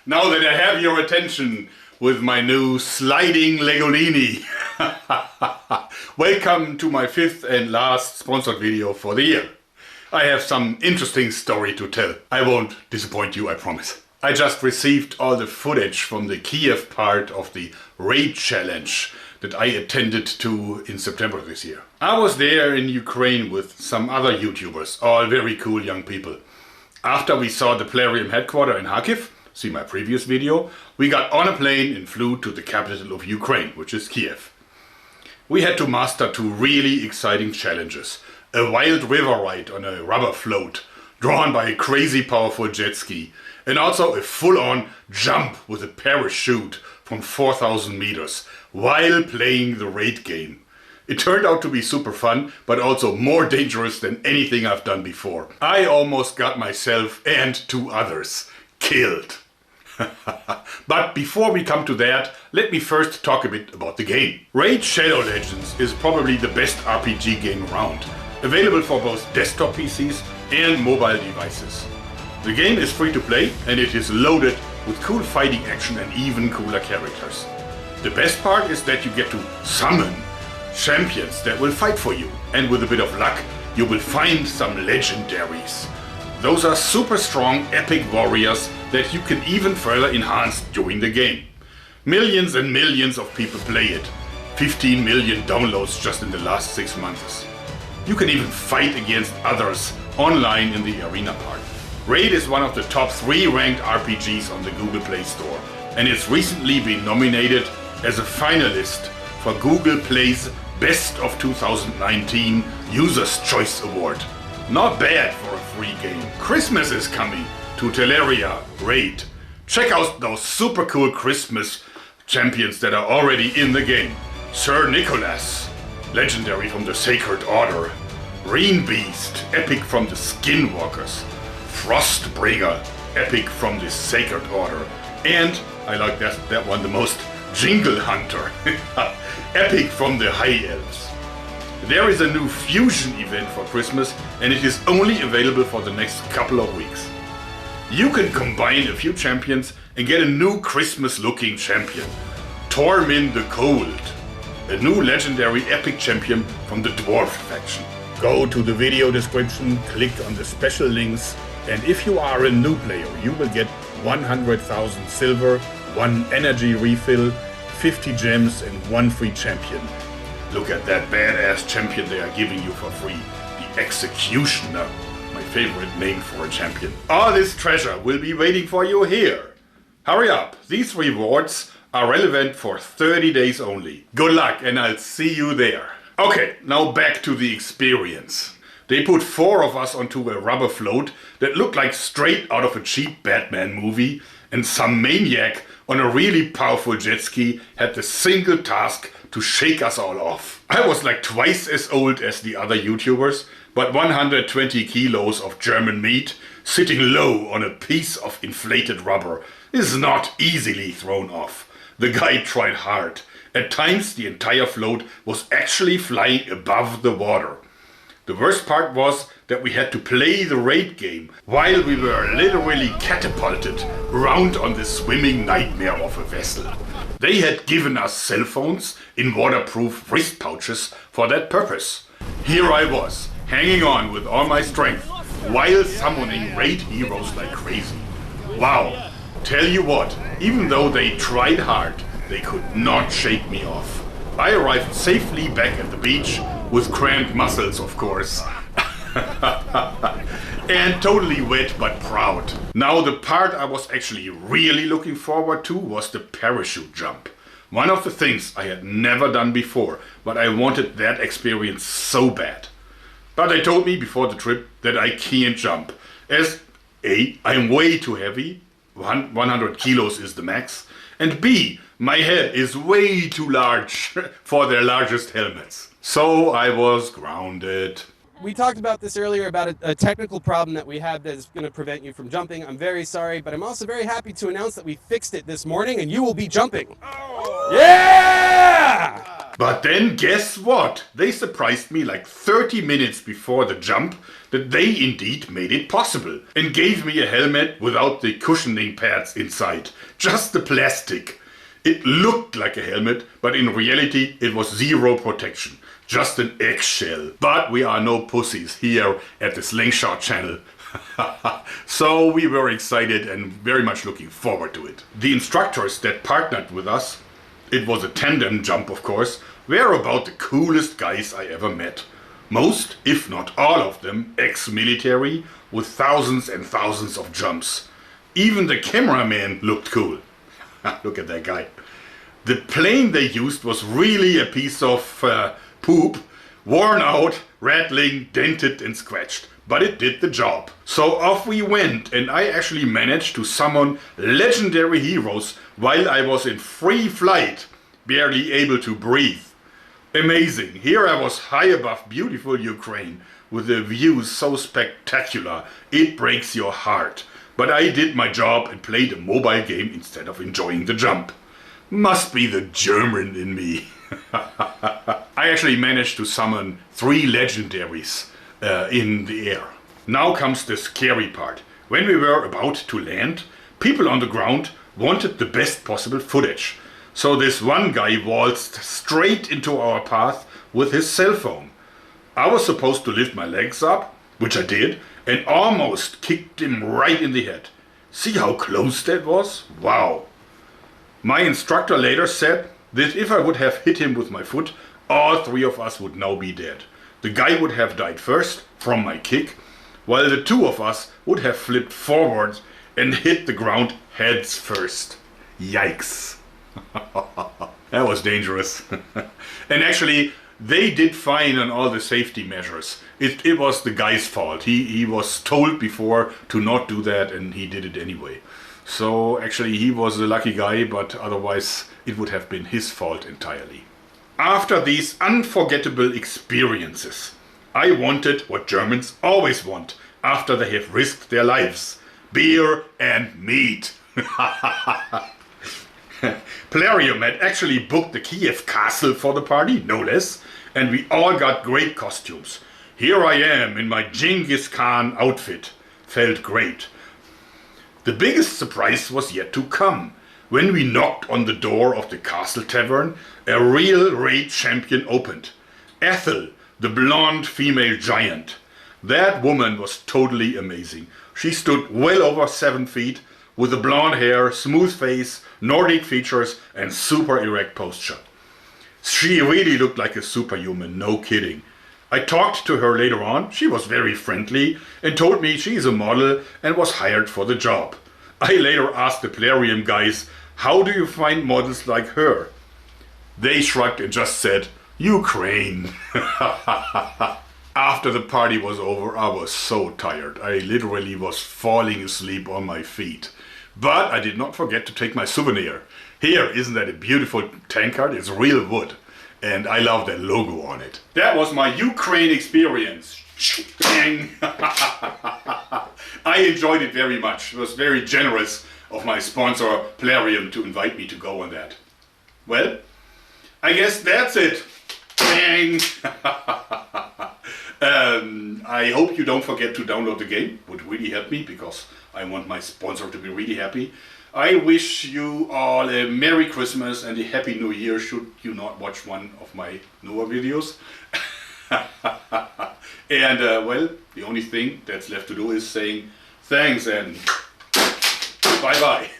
Now that I have your attention with my new sliding Legolini. Welcome to my fifth and last sponsored video for the year. I have some interesting story to tell. I won't disappoint you, I promise. I just received all the footage from the Kiev part of the Raid Challenge that I attended to in September this year. I was there in Ukraine with some other YouTubers, all very cool young people. After we saw the Plarium headquarters in Kharkiv, see my previous video, we got on a plane and flew to the capital of Ukraine, which is Kiev. We had to master two really exciting challenges. A wild river ride on a rubber float, drawn by a crazy powerful jet ski, and also a full-on jump with a parachute from 4,000 meters, while playing the raid game. It turned out to be super fun, but also more dangerous than anything I've done before. I almost got myself and two others killed. But before we come to that, let me first talk a bit about the game. Raid Shadow Legends is probably the best RPG game around, available for both desktop PCs and mobile devices. The game is free to play and it is loaded with cool fighting action and even cooler characters. The best part is that you get to summon champions that will fight for you, and with a bit of luck you will find some legendaries. Those are super strong epic warriors that you can even further enhance during the game. Millions and millions of people play it. 15 million downloads just in the last 6 months. You can even fight against others online in the arena part. Raid is one of the top 3 ranked RPGs on the Google Play Store, and it's recently been nominated as a finalist for Google Play's Best of 2019 User's Choice Award. Not bad for a free game. Christmas is coming to Teleria Raid. Check out those super cool Christmas champions that are already in the game. Sir Nicholas, legendary from the Sacred Order. Rain Beast, epic from the Skinwalkers. Frostbringer, epic from the Sacred Order. And, I like that one the most, Jingle Hunter, epic from the High Elves. There is a new fusion event for Christmas and it is only available for the next couple of weeks. You can combine a few champions and get a new Christmas looking champion. Tormin the Cold, a new legendary epic champion from the Dwarf faction. Go to the video description, click on the special links, and if you are a new player you will get 100,000 silver, 1 energy refill, 50 gems and 1 free champion. Look at that badass champion they are giving you for free. The Executioner. My favorite name for a champion. All this treasure will be waiting for you here. Hurry up. These rewards are relevant for 30 days only. Good luck and I'll see you there. Okay, now back to the experience. They put 4 of us onto a rubber float that looked like straight out of a cheap Batman movie, and some maniac on a really powerful jet ski had the single task to shake us all off. I was like twice as old as the other YouTubers, but 120 kilos of German meat sitting low on a piece of inflated rubber is not easily thrown off. The guy tried hard. At times the entire float was actually flying above the water. The worst part was that we had to play the raid game while we were literally catapulted around on this swimming nightmare of a vessel. They had given us cell phones in waterproof wrist pouches for that purpose. Here I was, hanging on with all my strength while summoning raid heroes like crazy. Wow, tell you what, even though they tried hard, they could not shake me off. I arrived safely back at the beach, with cramped muscles of course, and totally wet but proud. Now the part I was actually really looking forward to was the parachute jump. One of the things I had never done before, but I wanted that experience so bad. But they told me before the trip that I can't jump, as A, I'm way too heavy, 100 kilos is the max, and B, my head is way too large for their largest helmets. So I was grounded. We talked about this earlier about a technical problem that we have that is going to prevent you from jumping. I'm very sorry, but I'm also very happy to announce that we fixed it this morning and you will be jumping. Oh. Yeah! But then guess what? They surprised me like 30 minutes before the jump that they indeed made it possible and gave me a helmet without the cushioning pads inside, just the plastic. It looked like a helmet, but in reality it was zero protection, just an eggshell. But we are no pussies here at the Slingshot channel. So we were excited and very much looking forward to it. The instructors that partnered with us, it was a tandem jump of course, were about the coolest guys I ever met. Most, if not all of them, ex-military with thousands and thousands of jumps. Even the cameraman looked cool. Look at that guy. The plane they used was really a piece of poop, worn out, rattling, dented and scratched. But it did the job. So off we went, and I actually managed to summon legendary heroes while I was in free flight, barely able to breathe. Amazing. Here I was high above beautiful Ukraine, with the views so spectacular, it breaks your heart. But I did my job and played a mobile game instead of enjoying the jump. Must be the German in me. I actually managed to summon 3 legendaries in the air. Now comes the scary part. When we were about to land, people on the ground wanted the best possible footage. So this one guy waltzed straight into our path with his cell phone. I was supposed to lift my legs up, which I did, and almost kicked him right in the head. See how close that was? Wow. My instructor later said that if I would have hit him with my foot, all 3 of us would now be dead. The guy would have died first from my kick, while the 2 of us would have flipped forward and hit the ground heads first. Yikes. That was dangerous. And actually, they did fine on all the safety measures. It was the guy's fault. He was told before to not do that and he did it anyway. So actually he was a lucky guy, but otherwise it would have been his fault entirely. After these unforgettable experiences, I wanted what Germans always want after they have risked their lives: beer and meat. Plarium had actually booked the Kiev Castle for the party, no less, and we all got great costumes. Here I am in my Genghis Khan outfit. Felt great. The biggest surprise was yet to come. When we knocked on the door of the castle tavern, a real raid champion opened. Ethel, the blonde female giant. That woman was totally amazing. She stood well over 7 feet, with the blonde hair, smooth face, Nordic features and super erect posture. She really looked like a superhuman, no kidding. I talked to her later on. She was very friendly and told me she's a model and was hired for the job. I later asked the Plarium guys, how do you find models like her? They shrugged and just said, Ukraine. After the party was over, I was so tired. I literally was falling asleep on my feet. But I did not forget to take my souvenir. Here, isn't that a beautiful tankard? It's real wood. And I love that logo on it. That was my Ukraine experience. Bang! I enjoyed it very much. It was very generous of my sponsor Plarium to invite me to go on that. Well, I guess that's it. Bang! I hope you don't forget to download the game. Would really help me because I want my sponsor to be really happy. I wish you all a Merry Christmas and a Happy New Year should you not watch one of my newer videos. And well, the only thing that's left to do is saying thanks and bye bye.